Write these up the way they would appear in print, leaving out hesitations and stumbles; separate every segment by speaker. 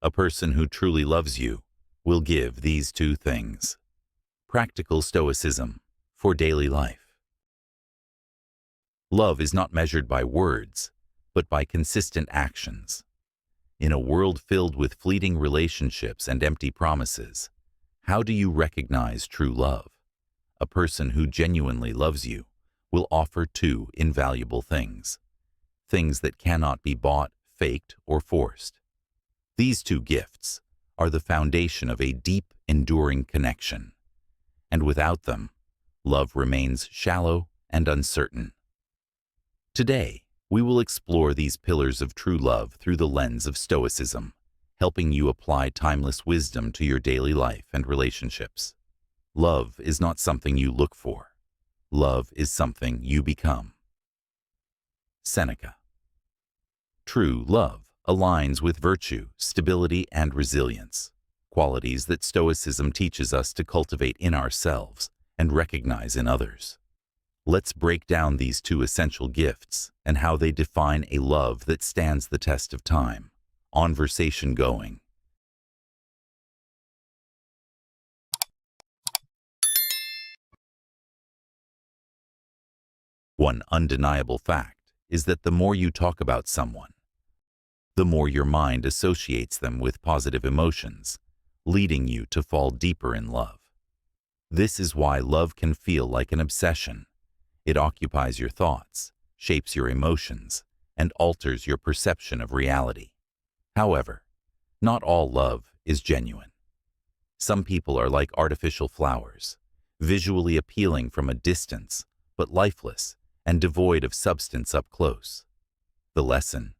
Speaker 1: A person who truly loves you will give these two things. Practical Stoicism for Daily Life. Love is not measured by words, but by consistent actions. In a world filled with fleeting relationships and empty promises, how do you recognize true love? A person who genuinely loves you will offer two invaluable things. Things that cannot be bought, faked, or forced. These two gifts are the foundation of a deep, enduring connection. And without them, love remains shallow and uncertain. Today, we will explore these pillars of true love through the lens of Stoicism, helping you apply timeless wisdom to your daily life and relationships. Love is not something you look for. Love is something you become. Seneca. True love aligns with virtue, stability, and resilience, qualities that Stoicism teaches us to cultivate in ourselves and recognize in others. Let's break down these two essential gifts and how they define a love that stands the test of time. Conversation going. One undeniable fact is that the more you talk about someone, the more your mind associates them with positive emotions, leading you to fall deeper in love. This is why love can feel like an obsession. It occupies your thoughts, shapes your emotions, and alters your perception of reality. However, not all love is genuine. Some people are like artificial flowers, visually appealing from a distance, but lifeless and devoid of substance up close. The lesson: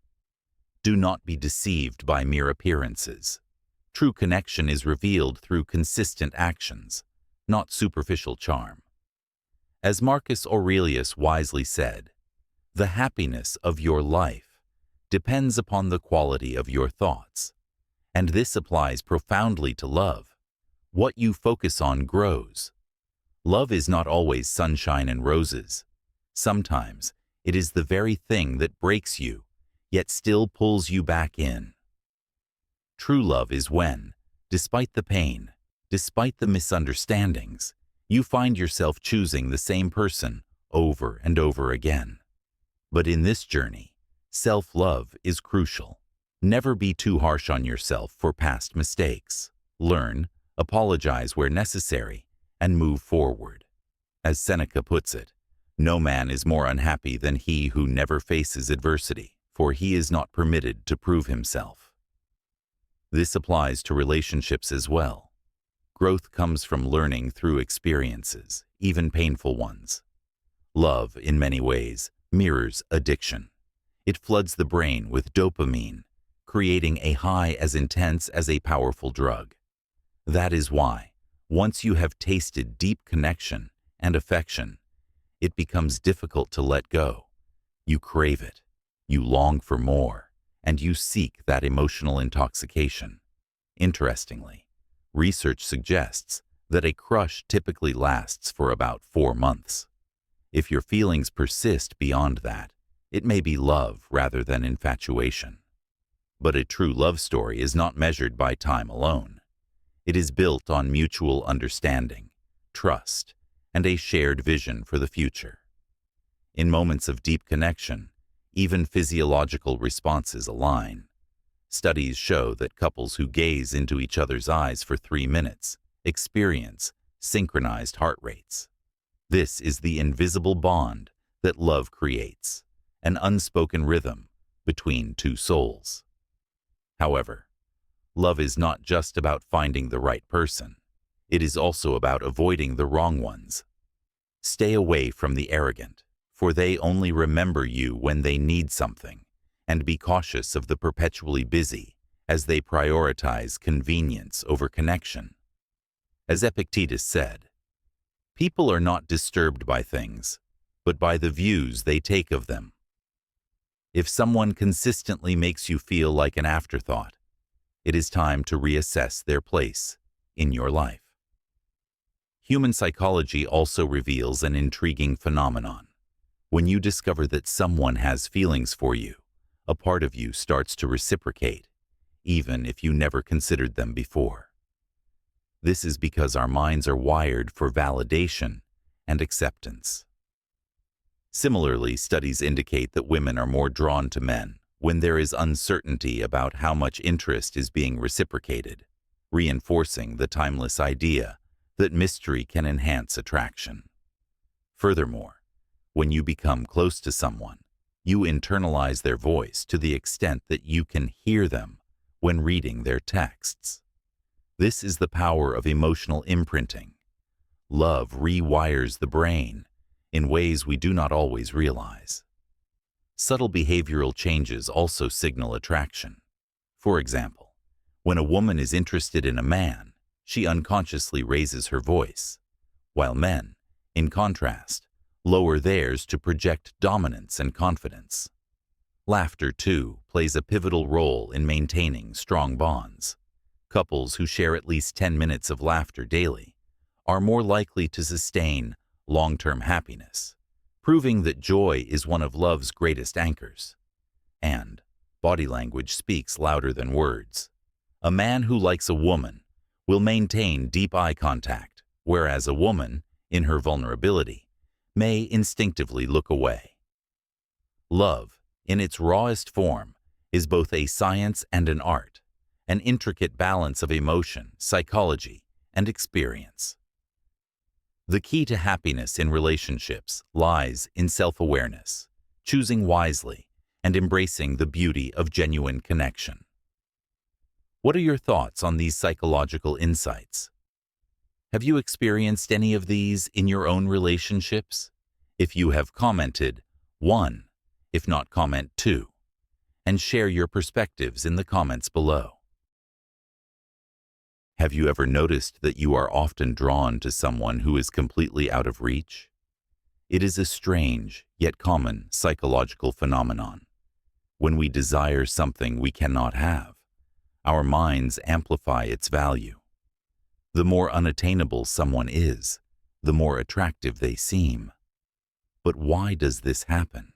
Speaker 1: do not be deceived by mere appearances. True connection is revealed through consistent actions, not superficial charm. As Marcus Aurelius wisely said, "The happiness of your life depends upon the quality of your thoughts." And this applies profoundly to love. What you focus on grows. Love is not always sunshine and roses. Sometimes it is the very thing that breaks you, yet still pulls you back in. True love is when, despite the pain, despite the misunderstandings, you find yourself choosing the same person over and over again. But in this journey, self-love is crucial. Never be too harsh on yourself for past mistakes. Learn, apologize where necessary, and move forward. As Seneca puts it, "No man is more unhappy than he who never faces adversity, for he is not permitted to prove himself." This applies to relationships as well. Growth comes from learning through experiences, even painful ones. Love, in many ways, mirrors addiction. It floods the brain with dopamine, creating a high as intense as a powerful drug. That is why, once you have tasted deep connection and affection, it becomes difficult to let go. You crave it, you long for more, and you seek that emotional intoxication. Interestingly, research suggests that a crush typically lasts for about 4 months. If your feelings persist beyond that, it may be love rather than infatuation. But a true love story is not measured by time alone. It is built on mutual understanding, trust, and a shared vision for the future. In moments of deep connection, even physiological responses align. Studies show that couples who gaze into each other's eyes for 3 minutes experience synchronized heart rates. This is the invisible bond that love creates, an unspoken rhythm between two souls. However, love is not just about finding the right person. It is also about avoiding the wrong ones. Stay away from the arrogant, for they only remember you when they need something, and be cautious of the perpetually busy, as they prioritize convenience over connection. As Epictetus said, "People are not disturbed by things, but by the views they take of them." If someone consistently makes you feel like an afterthought, it is time to reassess their place in your life. Human psychology also reveals an intriguing phenomenon. When you discover that someone has feelings for you, a part of you starts to reciprocate. even if you never considered them before. This is because our minds are wired for validation and acceptance. Similarly, studies indicate that women are more drawn to men when there is uncertainty about how much interest is being reciprocated, reinforcing the timeless idea that mystery can enhance attraction. Furthermore, when you become close to someone, you internalize their voice to the extent that you can hear them when reading their texts. This is the power of emotional imprinting. Love rewires the brain in ways we do not always realize. Subtle behavioral changes also signal attraction. For example, when a woman is interested in a man, she unconsciously raises her voice, while men, in contrast, lower theirs to project dominance and confidence. Laughter, too, plays a pivotal role in maintaining strong bonds. Couples who share at least 10 minutes of laughter daily are more likely to sustain long-term happiness, proving that joy is one of love's greatest anchors. And body language speaks louder than words. A man who likes a woman will maintain deep eye contact, whereas a woman, in her vulnerability, may instinctively look away. Love, in its rawest form, is both a science and an art, an intricate balance of emotion, psychology, and experience. The key to happiness in relationships lies in self-awareness, choosing wisely, and embracing the beauty of genuine connection. What are your thoughts on these psychological insights? Have you experienced any of these in your own relationships? If you have, commented 1, if not, comment 2, and share your perspectives in the comments below. Have you ever noticed that you are often drawn to someone who is completely out of reach? It is a strange, yet common, psychological phenomenon. When we desire something we cannot have, our minds amplify its value. The more unattainable someone is, the more attractive they seem. But why does this happen?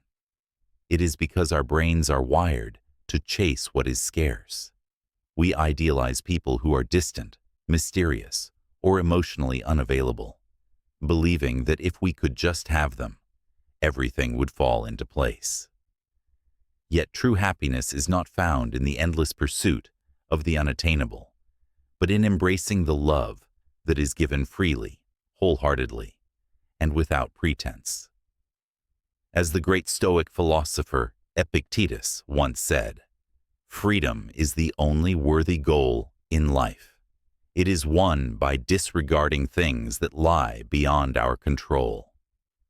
Speaker 1: It is because our brains are wired to chase what is scarce. We idealize people who are distant, mysterious, or emotionally unavailable, believing that if we could just have them, everything would fall into place. Yet true happiness is not found in the endless pursuit of the unattainable, but in embracing the love that is given freely, wholeheartedly, and without pretense. As the great Stoic philosopher Epictetus once said, "Freedom is the only worthy goal in life. It is won by disregarding things that lie beyond our control."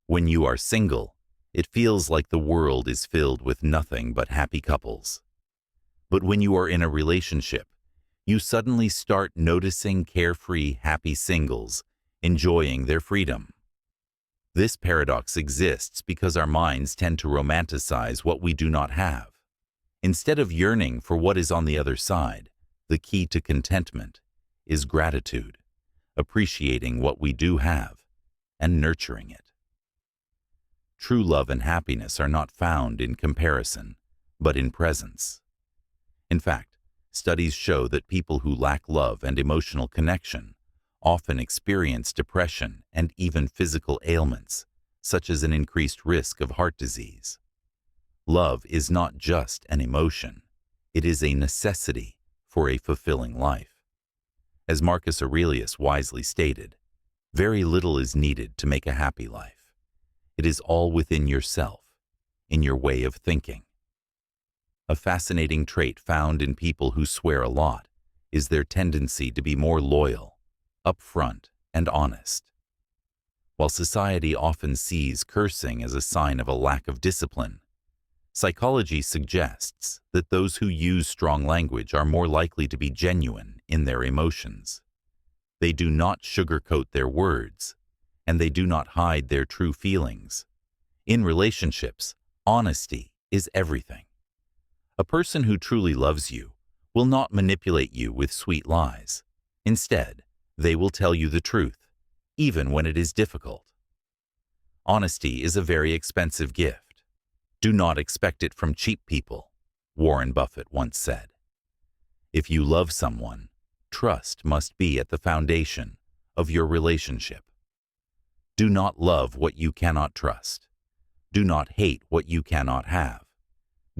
Speaker 1: When you are single, it feels like the world is filled with nothing but happy couples. But when you are in a relationship, you suddenly start noticing carefree, happy singles enjoying their freedom. This paradox exists because our minds tend to romanticize what we do not have. Instead of yearning for what is on the other side, the key to contentment is gratitude, appreciating what we do have, and nurturing it. True love and happiness are not found in comparison, but in presence. In fact, studies show that people who lack love and emotional connection often experience depression and even physical ailments, such as an increased risk of heart disease. Love is not just an emotion, it is a necessity for a fulfilling life. As Marcus Aurelius wisely stated, very little is needed to make a happy life. It is all within yourself, in your way of thinking. A fascinating trait found in people who swear a lot is their tendency to be more loyal, upfront, and honest. While society often sees cursing as a sign of a lack of discipline, psychology suggests that those who use strong language are more likely to be genuine in their emotions. They do not sugarcoat their words, and they do not hide their true feelings. In relationships, honesty is everything. A person who truly loves you will not manipulate you with sweet lies. Instead, they will tell you the truth, even when it is difficult. Honesty is a very expensive gift. Do not expect it from cheap people, Warren Buffett once said. If you love someone, trust must be at the foundation of your relationship. Do not love what you cannot trust. Do not hate what you cannot have.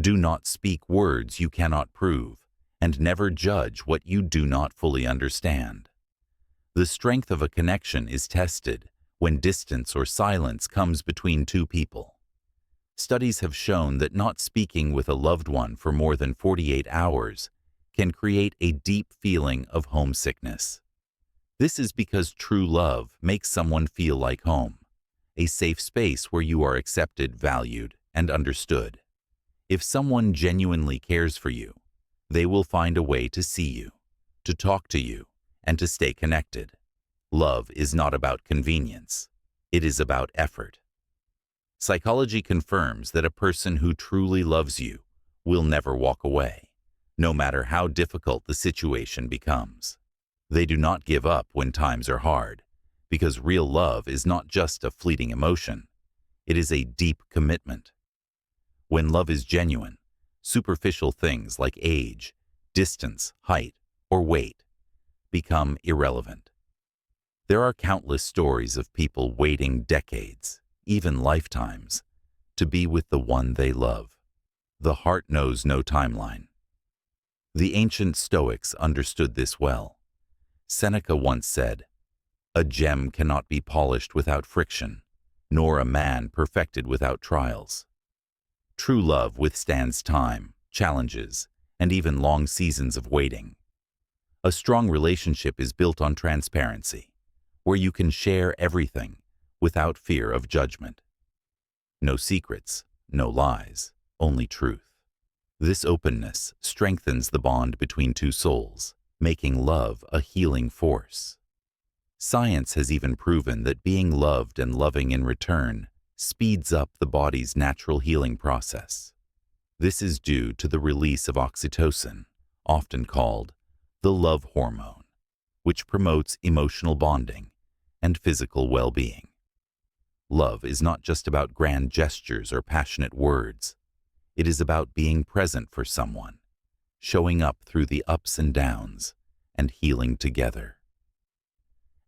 Speaker 1: Do not speak words you cannot prove, and never judge what you do not fully understand. The strength of a connection is tested when distance or silence comes between two people. Studies have shown that not speaking with a loved one for more than 48 hours can create a deep feeling of homesickness. This is because true love makes someone feel like home, a safe space where you are accepted, valued, and understood. If someone genuinely cares for you, they will find a way to see you, to talk to you, and to stay connected. Love is not about convenience. It is about effort. Psychology confirms that a person who truly loves you will never walk away, no matter how difficult the situation becomes. They do not give up when times are hard, because real love is not just a fleeting emotion. It is a deep commitment. When love is genuine, superficial things like age, distance, height, or weight become irrelevant. There are countless stories of people waiting decades, even lifetimes, to be with the one they love. The heart knows no timeline. The ancient Stoics understood this well. Seneca once said, "A gem cannot be polished without friction, nor a man perfected without trials." True love withstands time, challenges, and even long seasons of waiting. A strong relationship is built on transparency, where you can share everything without fear of judgment. No secrets, no lies, only truth. This openness strengthens the bond between two souls, making love a healing force. Science has even proven that being loved and loving in return speeds up the body's natural healing process. This is due to the release of oxytocin, often called the love hormone, which promotes emotional bonding and physical well-being. Love is not just about grand gestures or passionate words. It is about being present for someone, showing up through the ups and downs, and healing together.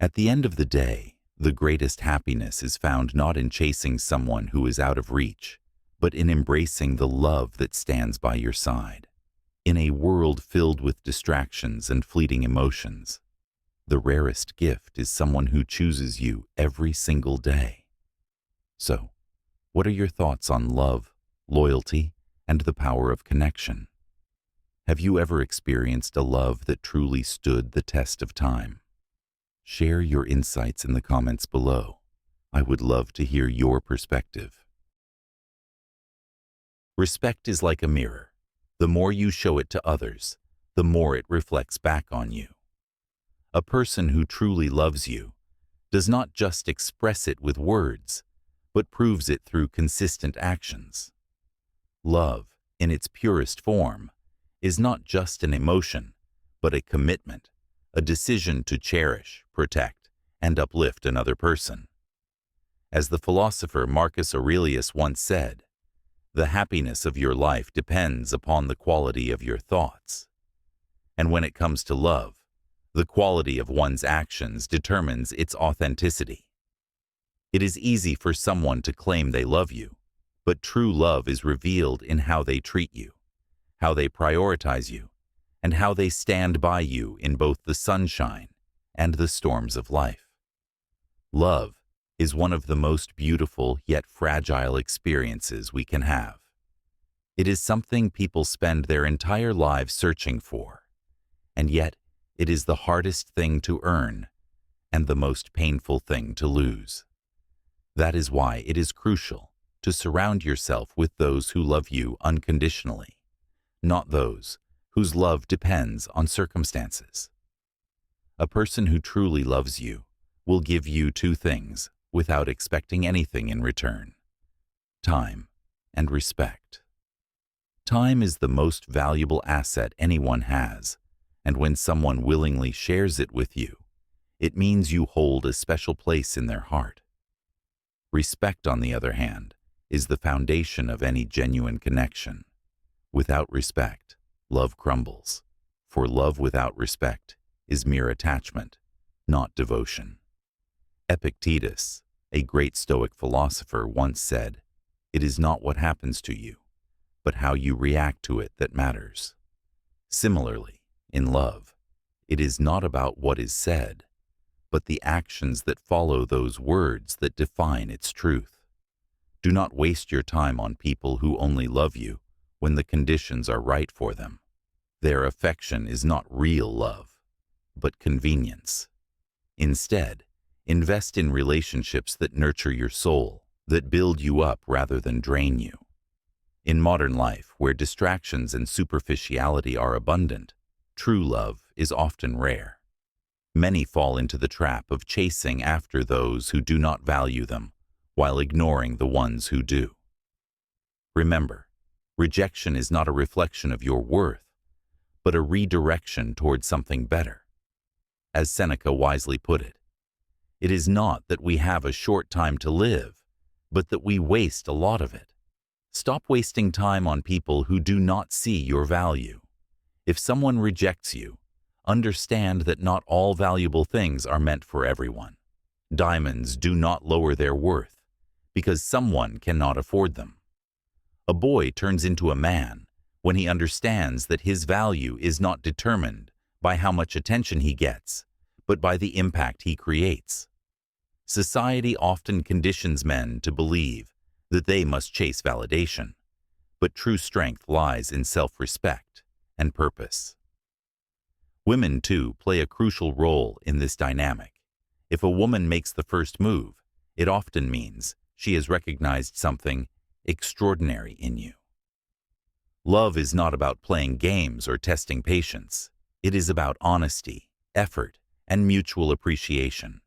Speaker 1: At the end of the day, the greatest happiness is found not in chasing someone who is out of reach, but in embracing the love that stands by your side. In a world filled with distractions and fleeting emotions, the rarest gift is someone who chooses you every single day. So, what are your thoughts on love, loyalty, and the power of connection? Have you ever experienced a love that truly stood the test of time? Share your insights in the comments below. I would love to hear your perspective. Respect is like a mirror. The more you show it to others, the more it reflects back on you. A person who truly loves you does not just express it with words, but proves it through consistent actions. Love, in its purest form, is not just an emotion, but a commitment, a decision to cherish, protect, and uplift another person. As the philosopher Marcus Aurelius once said, "The happiness of your life depends upon the quality of your thoughts." And when it comes to love, the quality of one's actions determines its authenticity. It is easy for someone to claim they love you, but true love is revealed in how they treat you, how they prioritize you, and how they stand by you in both the sunshine and the storms of life. Love is one of the most beautiful yet fragile experiences we can have. It is something people spend their entire lives searching for, and yet it is the hardest thing to earn and the most painful thing to lose. That is why it is crucial to surround yourself with those who love you unconditionally, not those whose love depends on circumstances. A person who truly loves you will give you two things without expecting anything in return: time and respect. Time is the most valuable asset anyone has, and when someone willingly shares it with you, it means you hold a special place in their heart. Respect, on the other hand, is the foundation of any genuine connection. Without respect, love crumbles, For love without respect is mere attachment, not devotion. Epictetus, a great Stoic philosopher, once said, "It is not what happens to you, but how you react to it that matters." Similarly, in love, it is not about what is said, but the actions that follow those words that define its truth. Do not waste your time on people who only love you when the conditions are right for them. Their affection is not real love, but convenience. Instead, invest in relationships that nurture your soul, that build you up rather than drain you. In modern life, where distractions and superficiality are abundant, true love is often rare. Many fall into the trap of chasing after those who do not value them, while ignoring the ones who do. Remember, rejection is not a reflection of your worth, but a redirection toward something better. As Seneca wisely put it, it is not that we have a short time to live, but that we waste a lot of it. Stop wasting time on people who do not see your value. If someone rejects you, understand that not all valuable things are meant for everyone. Diamonds do not lower their worth because someone cannot afford them. A boy turns into a man when he understands that his value is not determined by how much attention he gets, but by the impact he creates. Society often conditions men to believe that they must chase validation, but true strength lies in self-respect and purpose. Women, too, play a crucial role in this dynamic. If a woman makes the first move, it often means she has recognized something extraordinary in you. Love is not about playing games or testing patience. It is about honesty, effort, and mutual appreciation.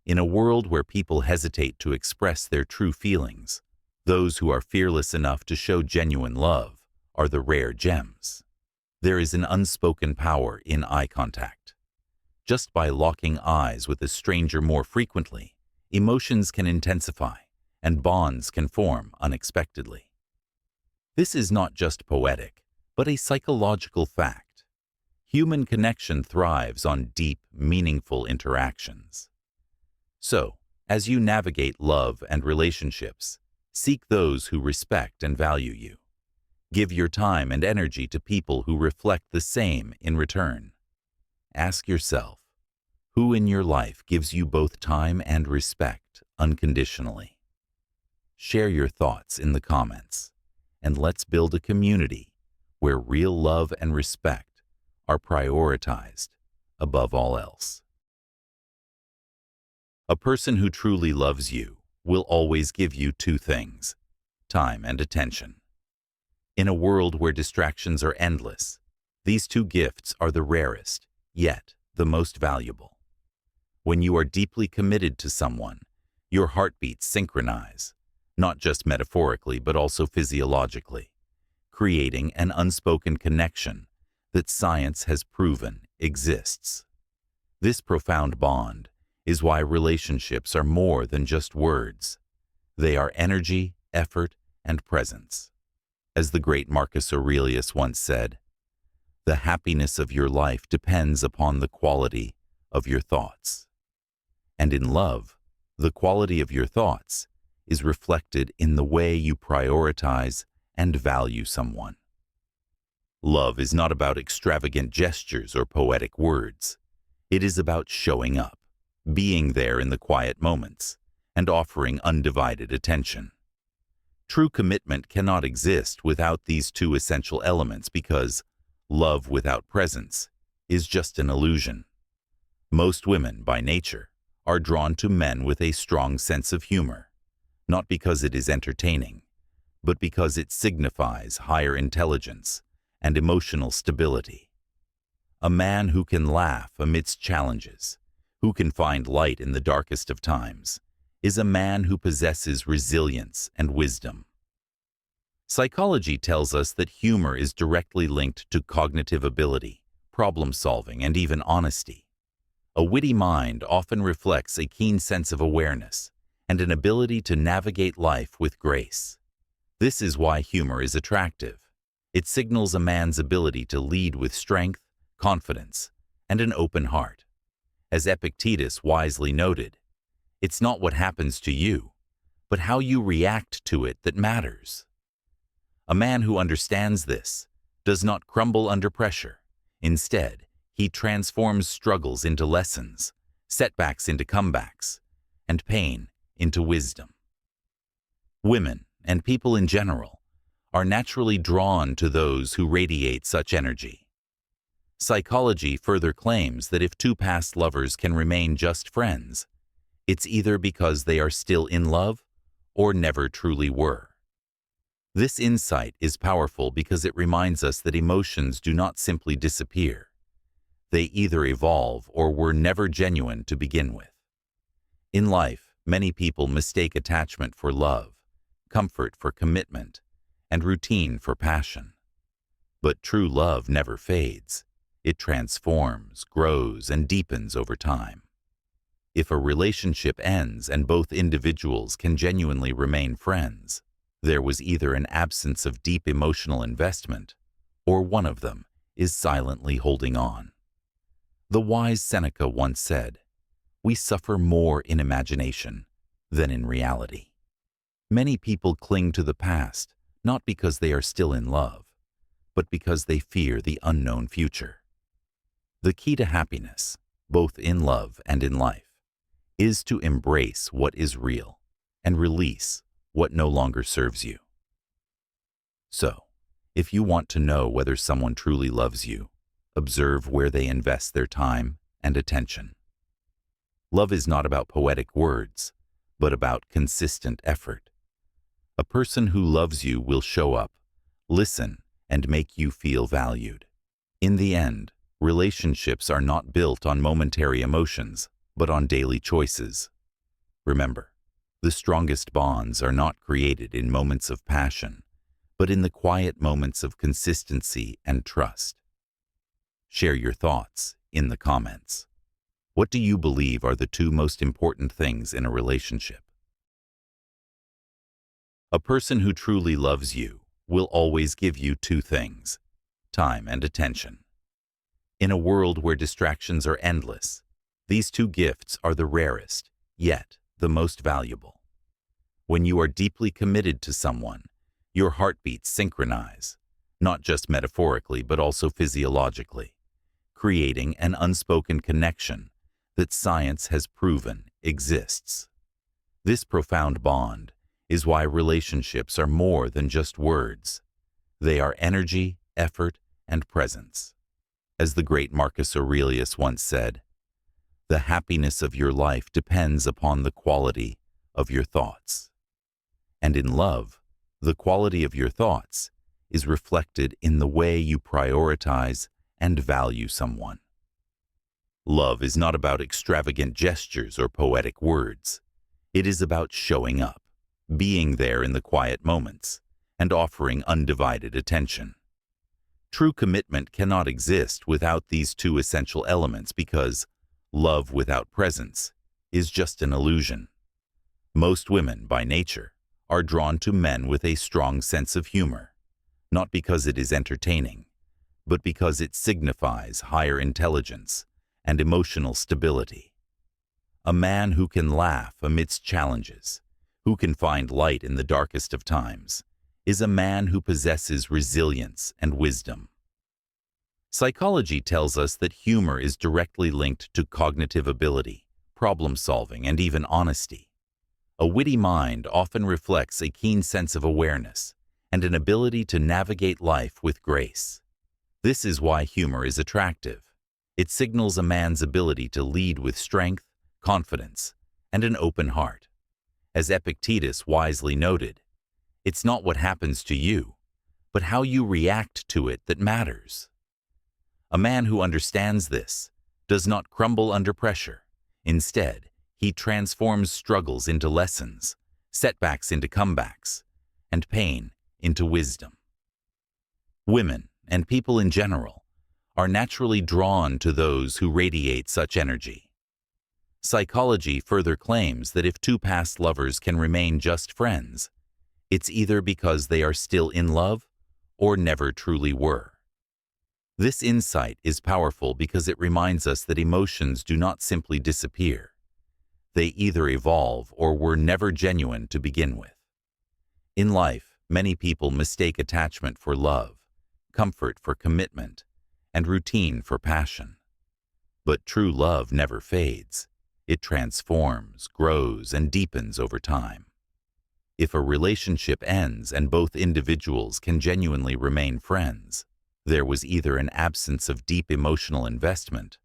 Speaker 1: In a world where people hesitate to express their true feelings, those who are fearless enough to show genuine love are the rare gems. There is an unspoken power in eye contact. Just by locking eyes with a stranger more frequently, emotions can intensify and bonds can form unexpectedly. This is not just poetic, but a psychological fact. Human connection thrives on deep, meaningful interactions. So, as you navigate love and relationships, seek those who respect and value you. Give your time and energy to people who reflect the same in return. Ask yourself, who in your life gives you both time and respect unconditionally? Share your thoughts in the comments, and let's build a community where real love and respect are prioritized above all else. A person who truly loves you will always give you two things: time and attention. In a world where distractions are endless, these two gifts are the rarest, yet the most valuable. When you are deeply committed to someone, your heartbeats synchronize, not just metaphorically but also physiologically, creating an unspoken connection that science has proven exists. This profound bond is why relationships are more than just words. They are energy, effort, and presence. As the great Marcus Aurelius once said, "The happiness of your life depends upon the quality of your thoughts." And in love, the quality of your thoughts is reflected in the way you prioritize and value someone. Love is not about extravagant gestures or poetic words. It is about showing up, being there in the quiet moments, and offering undivided attention. True commitment cannot exist without these two essential elements because love without presence is just an illusion. Most women, by nature, are drawn to men with a strong sense of humor, not because it is entertaining, but because it signifies higher intelligence and emotional stability. A man who can laugh amidst challenges, who can find light in the darkest of times, is a man who possesses resilience and wisdom. Psychology tells us that humor is directly linked to cognitive ability, problem-solving, and even honesty. A witty mind often reflects a keen sense of awareness and an ability to navigate life with grace. This is why humor is attractive. It signals a man's ability to lead with strength, confidence, and an open heart. As Epictetus wisely noted, it's not what happens to you, but how you react to it that matters. A man who understands this does not crumble under pressure. Instead, he transforms struggles into lessons, setbacks into comebacks, and pain into wisdom. Women, and people in general, are naturally drawn to those who radiate such energy. Psychology further claims that if two past lovers can remain just friends, it's either because they are still in love or never truly were. This insight is powerful because it reminds us that emotions do not simply disappear. They either evolve or were never genuine to begin with. In life, many people mistake attachment for love, comfort for commitment, and routine for passion. But true love never fades. It transforms, grows, and deepens over time. If a relationship ends and both individuals can genuinely remain friends, there was either an absence of deep emotional investment, or one of them is silently holding on. The wise Seneca once said, "We suffer more in imagination than in reality." Many people cling to the past, not because they are still in love, but because they fear the unknown future. The key to happiness, both in love and in life, is to embrace what is real and release what no longer serves you. So, if you want to know whether someone truly loves you, observe where they invest their time and attention. Love is not about poetic words, but about consistent effort. A person who loves you will show up, listen, and make you feel valued. In the end, relationships are not built on momentary emotions, but on daily choices. Remember, the strongest bonds are not created in moments of passion, but in the quiet moments of consistency and trust. Share your thoughts in the comments. What do you believe are the two most important things in a relationship? A person who truly loves you will always give you two things: time and attention. In a world where distractions are endless, these two gifts are the rarest, yet the most valuable. When you are deeply committed to someone, your heartbeats synchronize, not just metaphorically but also physiologically, creating an unspoken connection that science has proven exists. This profound bond is why relationships are more than just words. They are energy, effort, and presence. As the great Marcus Aurelius once said, "The happiness of your life depends upon the quality of your thoughts." And in love, the quality of your thoughts is reflected in the way you prioritize and value someone. Love is not about extravagant gestures or poetic words. It is about showing up, being there in the quiet moments, and offering undivided attention. True commitment cannot exist without these two essential elements because love without presence is just an illusion. Most women, by nature, are drawn to men with a strong sense of humor, not because it is entertaining, but because it signifies higher intelligence and emotional stability. A man who can laugh amidst challenges, who can find light in the darkest of times, is a man who possesses resilience and wisdom. Psychology tells us that humor is directly linked to cognitive ability, problem-solving, and even honesty. A witty mind often reflects a keen sense of awareness and an ability to navigate life with grace. This is why humor is attractive. It signals a man's ability to lead with strength, confidence, and an open heart. As Epictetus wisely noted, "It's not what happens to you, but how you react to it that matters." A man who understands this does not crumble under pressure. Instead, he transforms struggles into lessons, setbacks into comebacks, and pain into wisdom. Women, and people in general, are naturally drawn to those who radiate such energy. Psychology further claims that if two past lovers can remain just friends, it's either because they are still in love or never truly were. This insight is powerful because it reminds us that emotions do not simply disappear. They either evolve or were never genuine to begin with. In life, many people mistake attachment for love, comfort for commitment, and routine for passion. But true love never fades. It transforms, grows, and deepens over time. If a relationship ends and both individuals can genuinely remain friends, there was either an absence of deep emotional investment,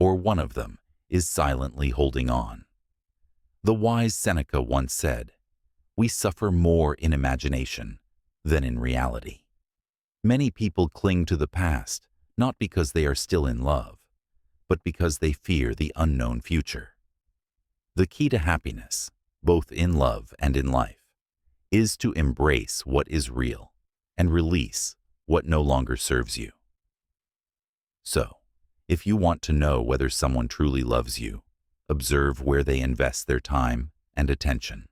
Speaker 1: or one of them is silently holding on. The wise Seneca once said, "We suffer more in imagination than in reality." Many people cling to the past, not because they are still in love, but because they fear the unknown future. The key to happiness, both in love and in life, is to embrace what is real and release what no longer serves you. So, if you want to know whether someone truly loves you, observe where they invest their time and attention.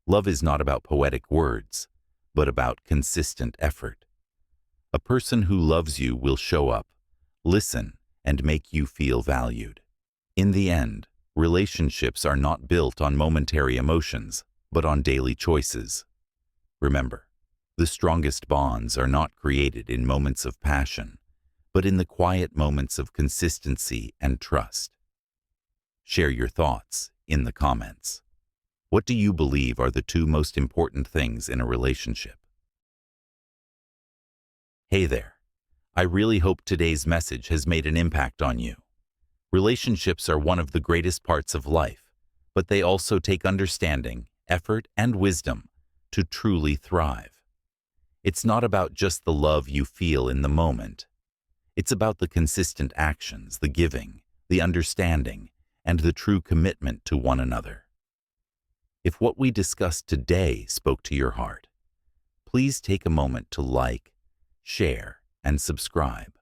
Speaker 1: Love is not about poetic words, but about consistent effort. A person who loves you will show up, listen, and make you feel valued. In the end, relationships are not built on momentary emotions, but on daily choices. Remember, the strongest bonds are not created in moments of passion, but in the quiet moments of consistency and trust. Share your thoughts in the comments. What do you believe are the two most important things in a relationship? Hey there. I really hope today's message has made an impact on you. Relationships are one of the greatest parts of life, but they also take understanding, effort, and wisdom to truly thrive. It's not about just the love you feel in the moment. It's about the consistent actions, the giving, the understanding, and the true commitment to one another. If what we discussed today spoke to your heart, please take a moment to like, share, and subscribe.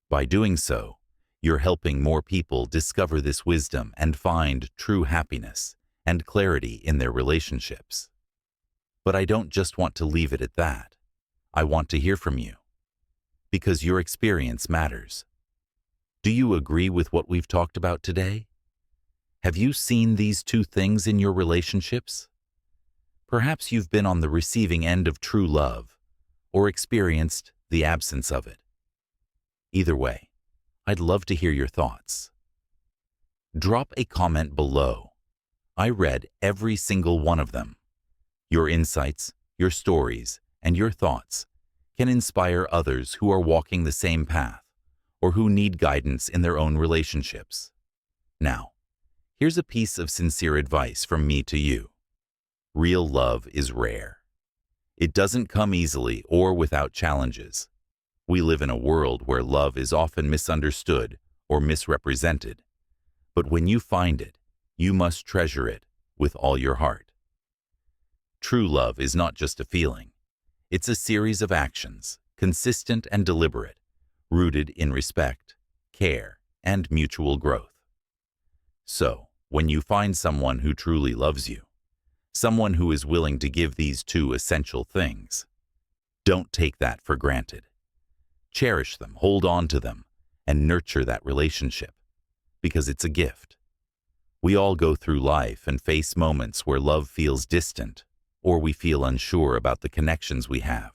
Speaker 1: By doing so, you're helping more people discover this wisdom and find true happiness and clarity in their relationships. But I don't just want to leave it at that. I want to hear from you, because your experience matters. Do you agree with what we've talked about today? Have you seen these two things in your relationships? Perhaps you've been on the receiving end of true love, or experienced the absence of it. Either way, I'd love to hear your thoughts. Drop a comment below. I read every single one of them. Your insights, your stories, and your thoughts can inspire others who are walking the same path or who need guidance in their own relationships. Now, here's a piece of sincere advice from me to you. Real love is rare. It doesn't come easily or without challenges. We live in a world where love is often misunderstood or misrepresented. But when you find it, you must treasure it with all your heart. True love is not just a feeling. It's a series of actions, consistent and deliberate, rooted in respect, care, and mutual growth. So, when you find someone who truly loves you, someone who is willing to give these two essential things, don't take that for granted. Cherish them, hold on to them, and nurture that relationship, because it's a gift. We all go through life and face moments where love feels distant, or we feel unsure about the connections we have.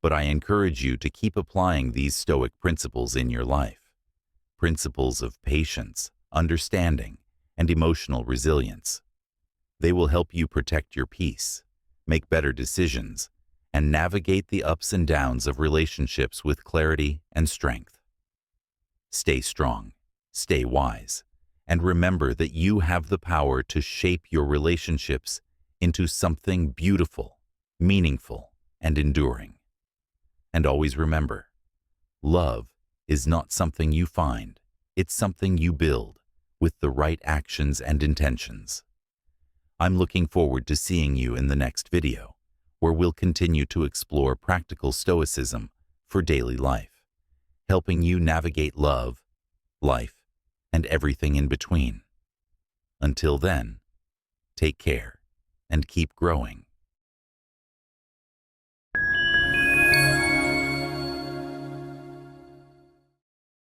Speaker 1: But I encourage you to keep applying these Stoic principles in your life. Principles of patience, understanding, and emotional resilience. They will help you protect your peace, make better decisions, and navigate the ups and downs of relationships with clarity and strength. Stay strong, stay wise, and remember that you have the power to shape your relationships into something beautiful, meaningful, and enduring. And always remember, love is not something you find, it's something you build with the right actions and intentions. I'm looking forward to seeing you in the next video, where we'll continue to explore practical stoicism for daily life, helping you navigate love, life, and everything in between. Until then, take care and keep growing.